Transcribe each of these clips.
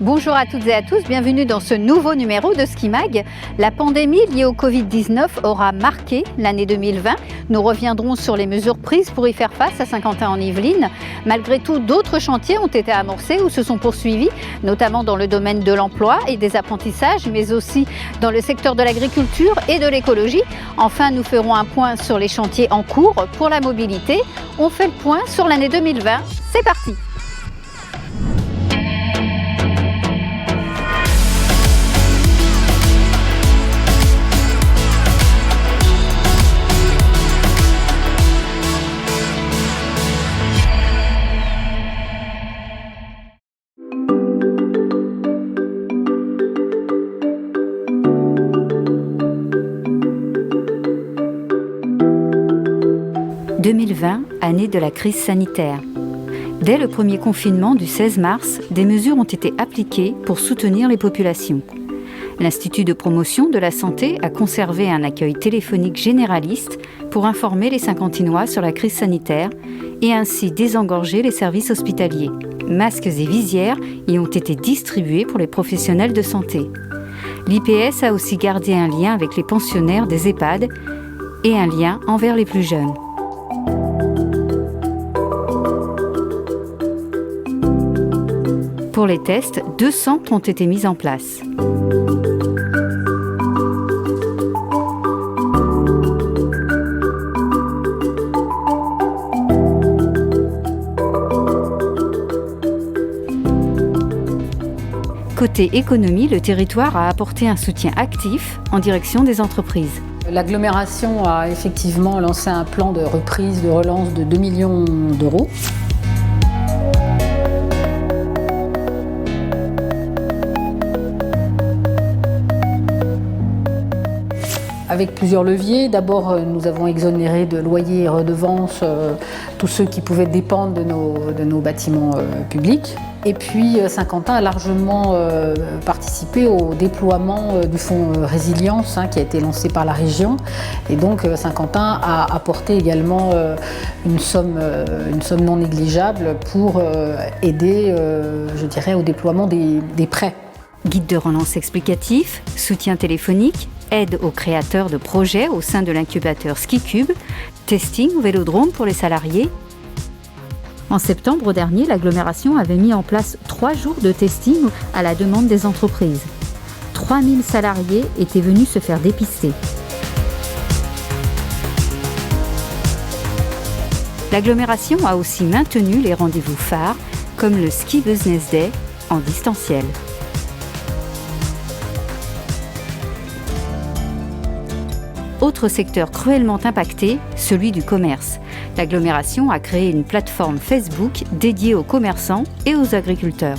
Bonjour à toutes et à tous, bienvenue dans ce nouveau numéro de Ski Mag. La pandémie liée au Covid-19 aura marqué l'année 2020. Nous reviendrons sur les mesures prises pour y faire face à Saint-Quentin-en-Yvelines. Malgré tout, d'autres chantiers ont été amorcés ou se sont poursuivis, notamment dans le domaine de l'emploi et des apprentissages, mais aussi dans le secteur de l'agriculture et de l'écologie. Enfin, nous ferons un point sur les chantiers en cours pour la mobilité. On fait le point sur l'année 2020. C'est parti! « 2020, année de la crise sanitaire. Dès le premier confinement du 16 mars, des mesures ont été appliquées pour soutenir les populations. L'Institut de promotion de la santé a conservé un accueil téléphonique généraliste pour informer les Saint-Quentinois sur la crise sanitaire et ainsi désengorger les services hospitaliers. Masques et visières y ont été distribués pour les professionnels de santé. L'IPS a aussi gardé un lien avec les pensionnaires des EHPAD et un lien envers les plus jeunes. Pour les tests, 2 centres ont été mis en place. Côté économie, le territoire a apporté un soutien actif en direction des entreprises. L'agglomération a effectivement lancé un plan de reprise, de relance de 2 millions d'euros. Avec plusieurs leviers. D'abord, nous avons exonéré de loyers et redevances tous ceux qui pouvaient dépendre de nos bâtiments publics. Et puis, Saint-Quentin a largement participé au déploiement du fonds résilience qui a été lancé par la région. Et donc, Saint-Quentin a apporté également une somme non négligeable pour aider, je dirais, au déploiement des prêts. Guide de relance explicatif, soutien téléphonique, aide aux créateurs de projets au sein de l'incubateur SkiCube, testing au vélodrome pour les salariés. En septembre dernier, l'agglomération avait mis en place 3 jours de testing à la demande des entreprises. 3000 salariés étaient venus se faire dépister. L'agglomération a aussi maintenu les rendez-vous phares, comme le Ski Business Day en distanciel. Autre secteur cruellement impacté, celui du commerce. L'agglomération a créé une plateforme Facebook dédiée aux commerçants et aux agriculteurs.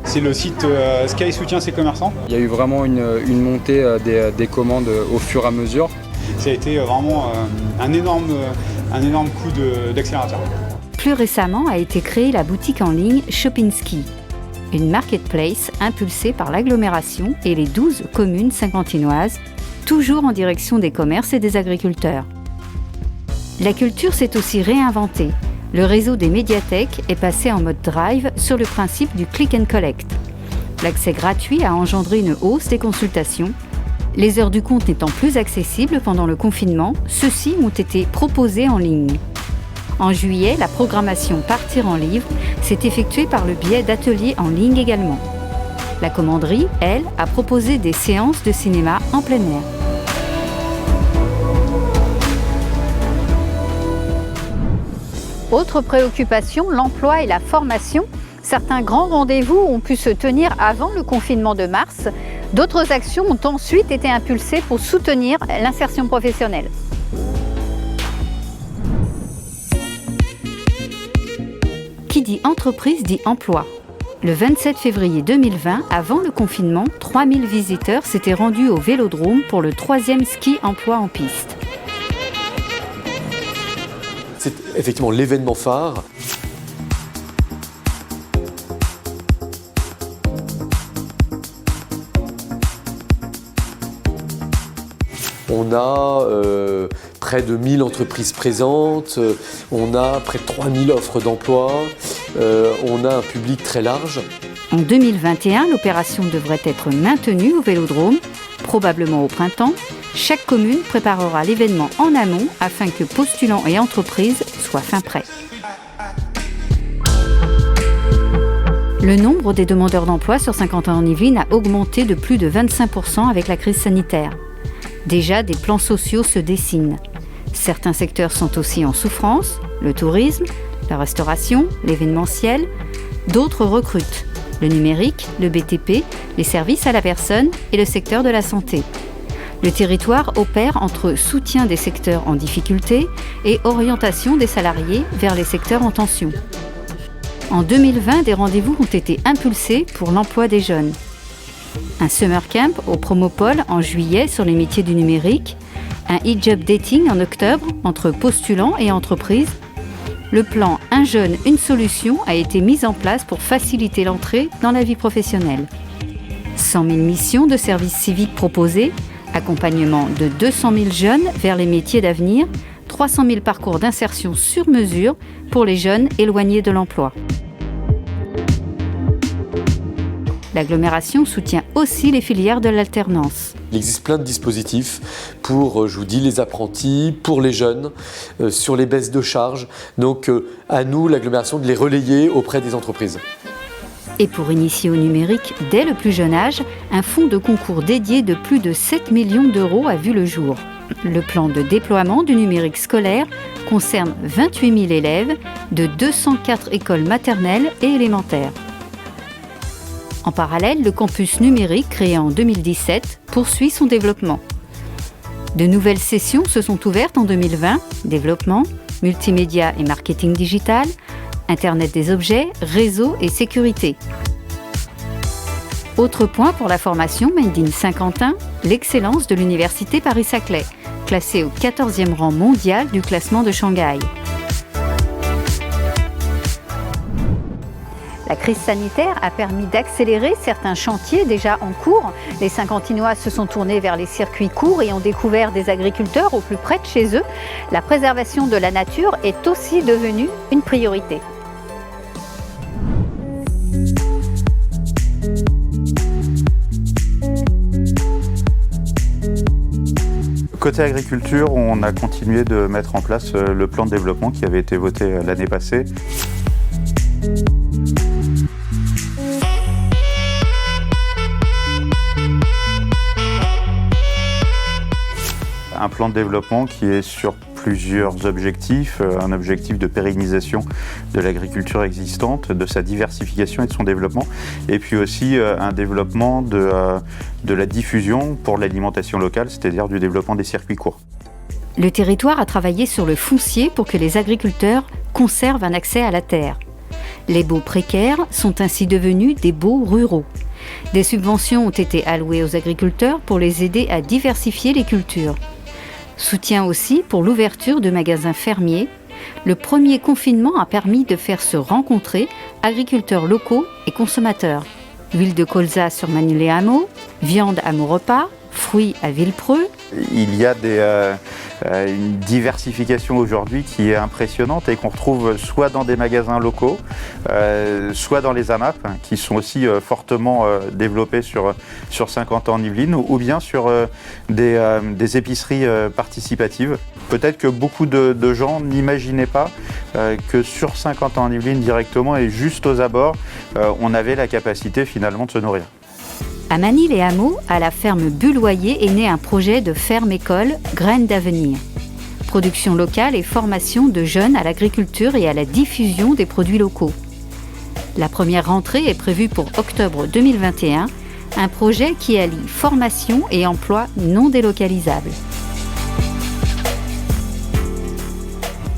C'est le site Sky soutient ses commerçants. Il y a eu vraiment une montée des commandes au fur et à mesure. Ça a été vraiment un énorme coup d'accélérateur. Plus récemment a été créée la boutique en ligne Shopping-Ski, une marketplace impulsée par l'agglomération et les 12 communes saint-quentinoises, toujours en direction des commerces et des agriculteurs. La culture s'est aussi réinventée. Le réseau des médiathèques est passé en mode drive sur le principe du click and collect. L'accès gratuit a engendré une hausse des consultations. Les heures du compte n'étant plus accessibles pendant le confinement, ceux-ci ont été proposés en ligne. En juillet, la programmation Partir en livre s'est effectuée par le biais d'ateliers en ligne également. La commanderie, elle, a proposé des séances de cinéma en plein air. Autre préoccupation, l'emploi et la formation. Certains grands rendez-vous ont pu se tenir avant le confinement de mars. D'autres actions ont ensuite été impulsées pour soutenir l'insertion professionnelle. Qui dit entreprise dit emploi. Le 27 février 2020, avant le confinement, 3000 visiteurs s'étaient rendus au vélodrome pour le 3e ski emploi en piste. C'est effectivement l'événement phare. On a près de 1000 entreprises présentes, on a près de 3000 offres d'emploi, on a un public très large. En 2021, l'opération devrait être maintenue au Vélodrome, probablement au printemps. Chaque commune préparera l'événement en amont afin que postulants et entreprises soient fin prêts. Le nombre des demandeurs d'emploi sur Saint-Quentin-en-Yvelines a augmenté de plus de 25% avec la crise sanitaire. Déjà, des plans sociaux se dessinent. Certains secteurs sont aussi en souffrance, le tourisme, la restauration, l'événementiel. D'autres recrutent, le numérique, le BTP, les services à la personne et le secteur de la santé. Le territoire opère entre soutien des secteurs en difficulté et orientation des salariés vers les secteurs en tension. En 2020, des rendez-vous ont été impulsés pour l'emploi des jeunes. Un summer camp au Promopole en juillet sur les métiers du numérique, un e-job dating en octobre entre postulants et entreprises. Le plan « Un jeune, une solution » a été mis en place pour faciliter l'entrée dans la vie professionnelle. 100 000 missions de services civiques proposées, accompagnement de 200 000 jeunes vers les métiers d'avenir, 300 000 parcours d'insertion sur mesure pour les jeunes éloignés de l'emploi. L'agglomération soutient aussi les filières de l'alternance. Il existe plein de dispositifs pour, je vous dis, les apprentis, pour les jeunes, sur les baisses de charges. Donc à nous, l'agglomération, de les relayer auprès des entreprises. Et pour initier au numérique dès le plus jeune âge, un fonds de concours dédié de plus de 7 millions d'euros a vu le jour. Le plan de déploiement du numérique scolaire concerne 28 000 élèves de 204 écoles maternelles et élémentaires. En parallèle, le campus numérique créé en 2017 poursuit son développement. De nouvelles sessions se sont ouvertes en 2020, développement, multimédia et marketing digital, Internet des objets, réseau et sécurité. Autre point pour la formation Made in Saint-Quentin, l'excellence de l'université Paris-Saclay, classée au 14e rang mondial du classement de Shanghai. La crise sanitaire a permis d'accélérer certains chantiers déjà en cours. Les Saint-Quentinois se sont tournés vers les circuits courts et ont découvert des agriculteurs au plus près de chez eux. La préservation de la nature est aussi devenue une priorité. Côté agriculture, on a continué de mettre en place le plan de développement qui avait été voté l'année passée. Un plan de développement qui est sur plusieurs objectifs, un objectif de pérennisation de l'agriculture existante, de sa diversification et de son développement, et puis aussi un développement de la diffusion pour l'alimentation locale, c'est-à-dire du développement des circuits courts. Le territoire a travaillé sur le foncier pour que les agriculteurs conservent un accès à la terre. Les baux précaires sont ainsi devenus des baux ruraux. Des subventions ont été allouées aux agriculteurs pour les aider à diversifier les cultures. Soutien aussi pour l'ouverture de magasins fermiers. Le premier confinement a permis de faire se rencontrer agriculteurs locaux et consommateurs. Huile de colza sur Manille-les-Hameaux, viande à Maurepas, fruits à Villepreux. Il y a une diversification aujourd'hui qui est impressionnante et qu'on retrouve soit dans des magasins locaux, soit dans les AMAP, qui sont aussi fortement développés sur Saint-Quentin-en-Yvelines, ou bien sur des épiceries participatives. Peut-être que beaucoup de gens n'imaginaient pas que sur Saint-Quentin-en-Yvelines directement et juste aux abords, on avait la capacité finalement de se nourrir. À Manille-les-Hameaux, à la ferme Bulloyer, est né un projet de ferme-école Graines d'avenir. Production locale et formation de jeunes à l'agriculture et à la diffusion des produits locaux. La première rentrée est prévue pour octobre 2021, un projet qui allie formation et emploi non délocalisables.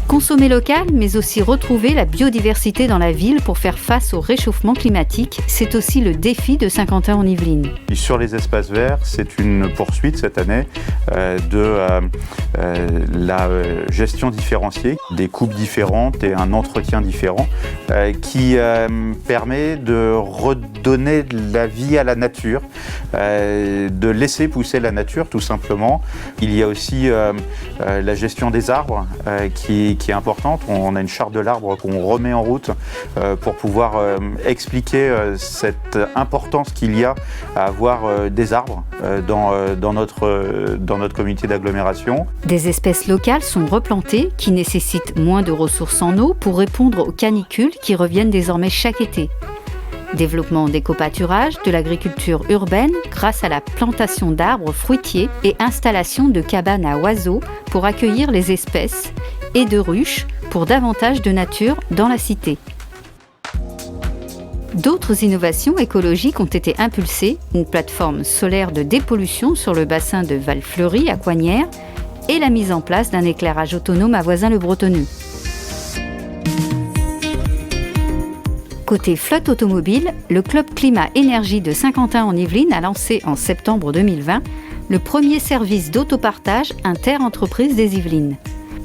Consommer local, mais aussi retrouver la biodiversité dans la ville pour faire face au réchauffement climatique, c'est aussi le défi de Saint-Quentin-en-Yvelines. Sur les espaces verts, c'est une poursuite cette année de la gestion différenciée, des coupes différentes et un entretien différent qui permet de redonner de la vie à la nature, de laisser pousser la nature tout simplement. Il y a aussi la gestion des arbres qui qui est importante. On a une charte de l'arbre qu'on remet en route pour pouvoir expliquer cette importance qu'il y a à avoir des arbres dans notre communauté d'agglomération. Des espèces locales sont replantées qui nécessitent moins de ressources en eau pour répondre aux canicules qui reviennent désormais chaque été. Développement d'éco-pâturage, de l'agriculture urbaine grâce à la plantation d'arbres fruitiers et installation de cabanes à oiseaux pour accueillir les espèces et de ruches pour davantage de nature dans la cité. D'autres innovations écologiques ont été impulsées, une plateforme solaire de dépollution sur le bassin de Val-Fleury à Coignières et la mise en place d'un éclairage autonome à Voisins-le-Bretonneux. Côté flotte automobile, le Club Climat Énergie de Saint-Quentin en Yvelines a lancé en septembre 2020 le premier service d'autopartage inter-entreprise des Yvelines.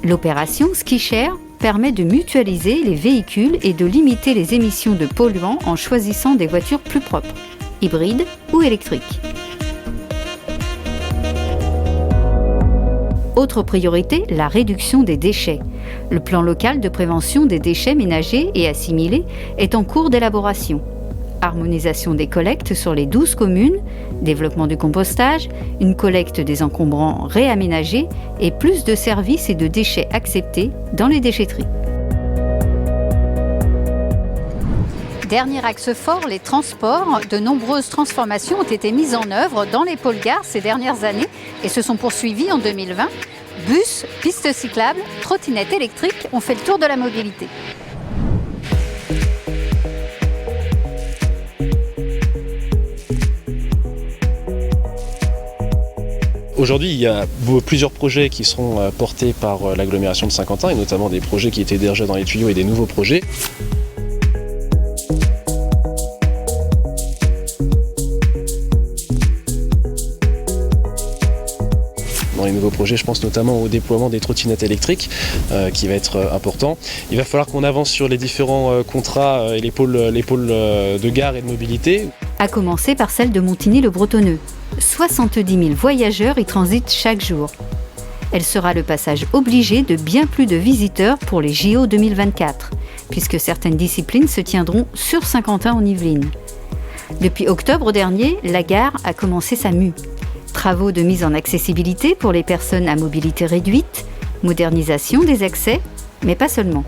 L'opération SkiShare permet de mutualiser les véhicules et de limiter les émissions de polluants en choisissant des voitures plus propres, hybrides ou électriques. Autre priorité, la réduction des déchets. Le plan local de prévention des déchets ménagers et assimilés est en cours d'élaboration. Harmonisation des collectes sur les 12 communes, développement du compostage, une collecte des encombrants réaménagés et plus de services et de déchets acceptés dans les déchetteries. Dernier axe fort, les transports. De nombreuses transformations ont été mises en œuvre dans les pôles gares ces dernières années et se sont poursuivies en 2020. Bus, pistes cyclables, trottinettes électriques ont fait le tour de la mobilité. Aujourd'hui, il y a plusieurs projets qui seront portés par l'agglomération de Saint-Quentin et notamment des projets qui étaient déjà dans les tuyaux et des nouveaux projets. Dans les nouveaux projets, je pense notamment au déploiement des trottinettes électriques qui va être important. Il va falloir qu'on avance sur les différents contrats et les pôles de gare et de mobilité. À commencer par celle de Montigny-le-Bretonneux. 70 000 voyageurs y transitent chaque jour. Elle sera le passage obligé de bien plus de visiteurs pour les JO 2024, puisque certaines disciplines se tiendront sur Saint-Quentin en Yvelines. Depuis octobre dernier, la gare a commencé sa mue. Travaux de mise en accessibilité pour les personnes à mobilité réduite, modernisation des accès, mais pas seulement.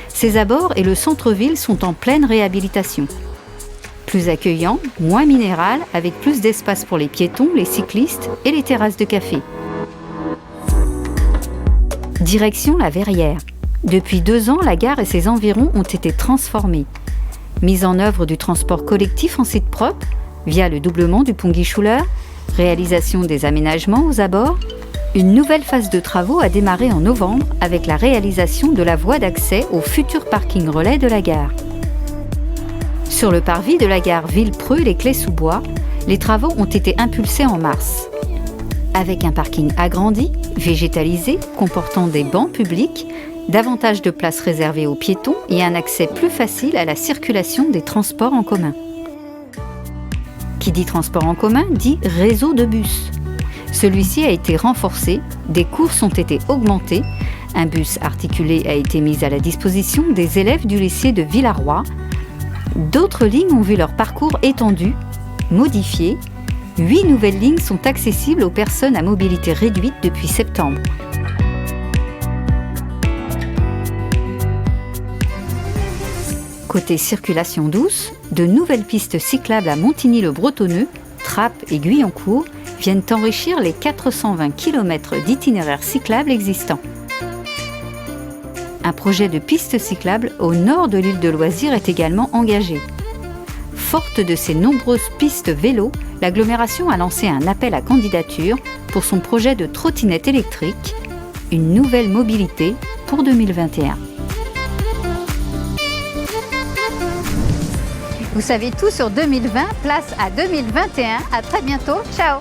Ses abords et le centre-ville sont en pleine réhabilitation. Plus accueillant, moins minéral, avec plus d'espace pour les piétons, les cyclistes et les terrasses de café. Direction la Verrière. Depuis 2 ans, la gare et ses environs ont été transformés. Mise en œuvre du transport collectif en site propre, via le doublement du pont Guichouler, réalisation des aménagements aux abords, une nouvelle phase de travaux a démarré en novembre avec la réalisation de la voie d'accès au futur parking relais de la gare. Sur le parvis de la gare Villepreux-les-Clés-sous-Bois, les travaux ont été impulsés en mars. Avec un parking agrandi, végétalisé, comportant des bancs publics, davantage de places réservées aux piétons et un accès plus facile à la circulation des transports en commun. Qui dit transport en commun dit réseau de bus. Celui-ci a été renforcé, des courses ont été augmentées, un bus articulé a été mis à la disposition des élèves du lycée de Villarroy. D'autres lignes ont vu leur parcours étendu, modifié. 8 nouvelles lignes sont accessibles aux personnes à mobilité réduite depuis septembre. Côté circulation douce, de nouvelles pistes cyclables à Montigny-le-Bretonneux, Trappes et Guyancourt viennent enrichir les 420 km d'itinéraires cyclables existants. Un projet de piste cyclable au nord de l'île de loisirs est également engagé. Forte de ces nombreuses pistes vélo, l'agglomération a lancé un appel à candidature pour son projet de trottinette électrique, une nouvelle mobilité pour 2021. Vous savez tout sur 2020, place à 2021. À très bientôt. Ciao!